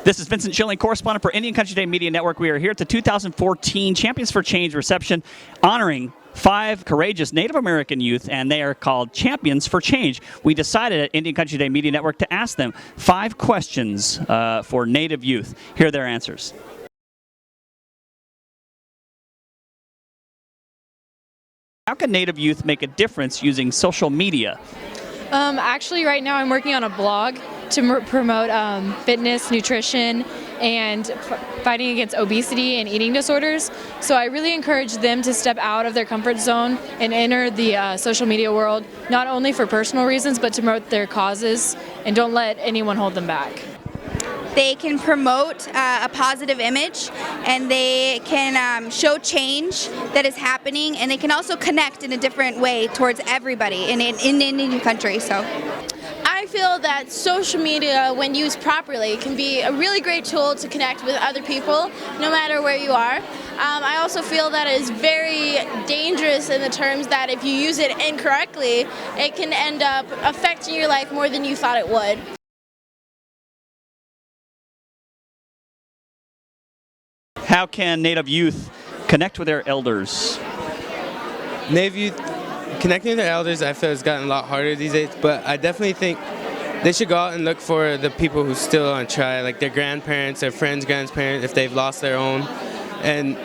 This is Vincent Schilling, correspondent for Indian Country Day Media Network. We are here at the 2014 Champions for Change reception, honoring 5 courageous Native American youth, and they are called Champions for Change. We decided at Indian Country Day Media Network to ask them 5 questions for Native youth. Here are their answers. How can Native youth make a difference using social media? Actually, right now I'm working on a blog to promote fitness, nutrition, and fighting against obesity and eating disorders. So I really encourage them to step out of their comfort zone and enter the social media world, not only for personal reasons, but to promote their causes, and don't let anyone hold them back. They can promote a positive image, and they can show change that is happening, and they can also connect in a different way towards everybody in Indian country. So I feel that social media, when used properly, can be a really great tool to connect with other people, no matter where you are. I also feel that it is very dangerous in the terms that if you use it incorrectly, it can end up affecting your life more than you thought it would. How can Native youth connect with their elders? Native youth connecting with their elders, I feel, has gotten a lot harder these days, but I definitely think they should go out and look for the people who still want to try, like their grandparents, their friends' grandparents, if they've lost their own. And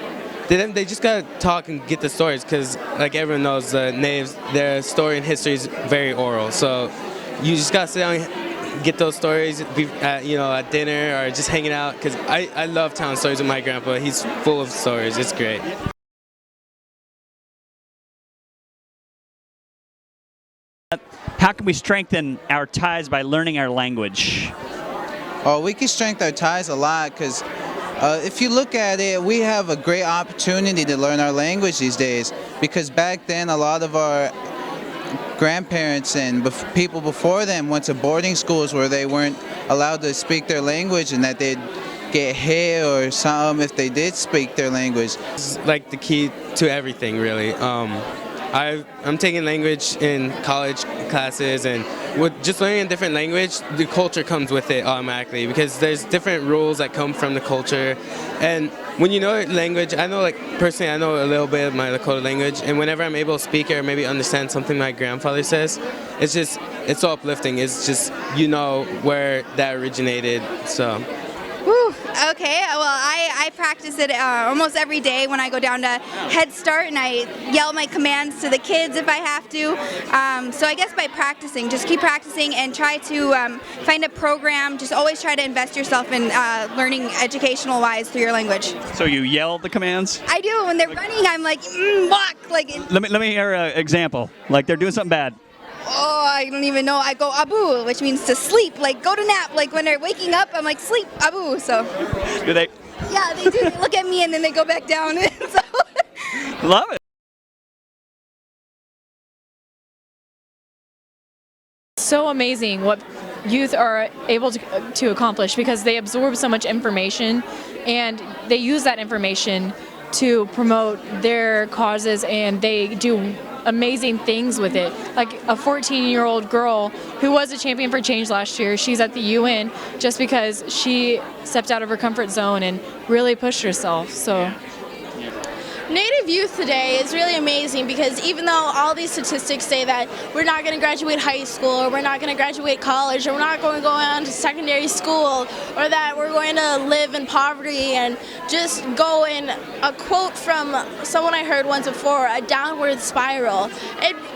they just got to talk and get the stories, because like everyone knows, the natives, their story and history is very oral. So you just got to sit down and get those stories at dinner or just hanging out, because I love telling stories with my grandpa. He's full of stories. It's great. How can we strengthen our ties by learning our language? Oh, we can strengthen our ties a lot, because if you look at it, we have a great opportunity to learn our language these days, because back then a lot of our grandparents and people before them went to boarding schools where they weren't allowed to speak their language, and that they'd get hit or something if they did speak their language. It's like the key to everything, really. I'm taking language in college classes, and with just learning a different language, the culture comes with it automatically, because there's different rules that come from the culture. And when you know language, I know, like personally, I know a little bit of my Lakota language, and whenever I'm able to speak it or maybe understand something my grandfather says, it's so uplifting. It's just, you know where that originated, so. Whew. Okay, well, I practice it almost every day when I go down to Head Start, and I yell my commands to the kids if I have to. So I guess by practicing, just keep practicing and try to find a program. Just always try to invest yourself in learning educational-wise through your language. So you yell the commands? I do. When they're running, I'm like, walk. Like. Let me hear an example. Like they're doing something bad. Oh, I don't even know. I go abu, which means to sleep, like go to nap. Like when they're waking up, I'm like, sleep, abu, so. Do they? Yeah, they do. They look at me and then they go back down. So. Love it. So amazing what youth are able to accomplish, because they absorb so much information and they use that information to promote their causes, and they do amazing things with it. Like a 14-year-old girl who was a champion for change last year, she's at the UN just because she stepped out of her comfort zone and really pushed herself. So Native youth today is really amazing, because even though all these statistics say that we're not going to graduate high school, or we're not going to graduate college, or we're not going to go on to secondary school, or that we're going to live in poverty and just go in, a quote from someone I heard once before, a downward spiral.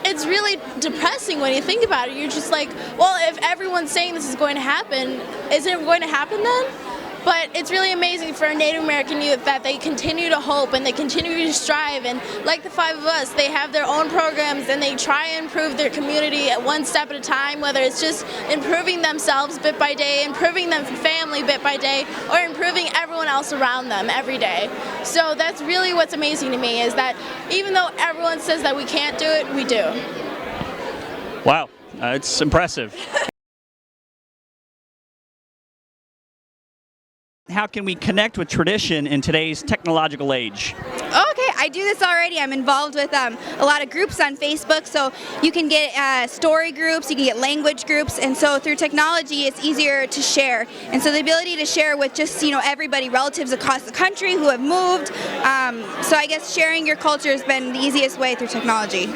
It's really depressing when you think about it. You're just like, well, if everyone's saying this is going to happen, isn't it going to happen then? But it's really amazing for Native American youth that they continue to hope and they continue to strive, and like the 5 of us, they have their own programs and they try and improve their community at one step at a time, whether it's just improving themselves bit by day, improving their family bit by day, or improving everyone else around them every day. So that's really what's amazing to me, is that even though everyone says that we can't do it, we do. Wow, it's impressive. How can we connect with tradition in today's technological age? Okay, I do this already. I'm involved with a lot of groups on Facebook, so you can get story groups, you can get language groups, and so through technology it's easier to share. And so the ability to share with just everybody, relatives across the country who have moved. So I guess sharing your culture has been the easiest way through technology.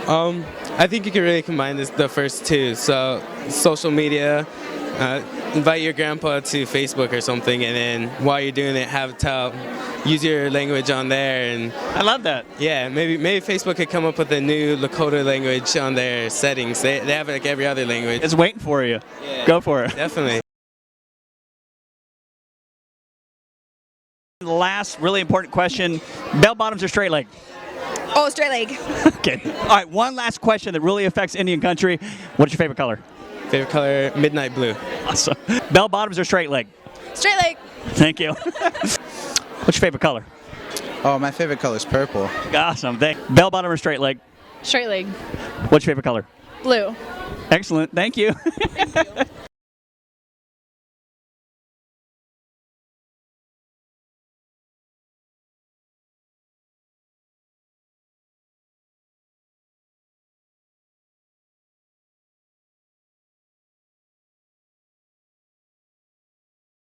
I think you can really combine the first two. So social media, invite your grandpa to Facebook or something, and then while you're doing it, use your language on there. And I love that. yeah, maybe Facebook could come up with a new Lakota language on their settings. They have like every other language. It's waiting for you. Yeah, Go for it. definitely. The last really important question: bell bottoms or straight leg? Oh, straight leg. Okay. All right. One last question that really affects Indian country. What's your favorite color? Favorite color, midnight blue. Awesome. Bell bottoms or straight leg? Straight leg. Thank you. What's your favorite color? Oh, my favorite color is purple. Awesome. Bell bottom or straight leg? Straight leg. What's your favorite color? Blue. Excellent. Thank you.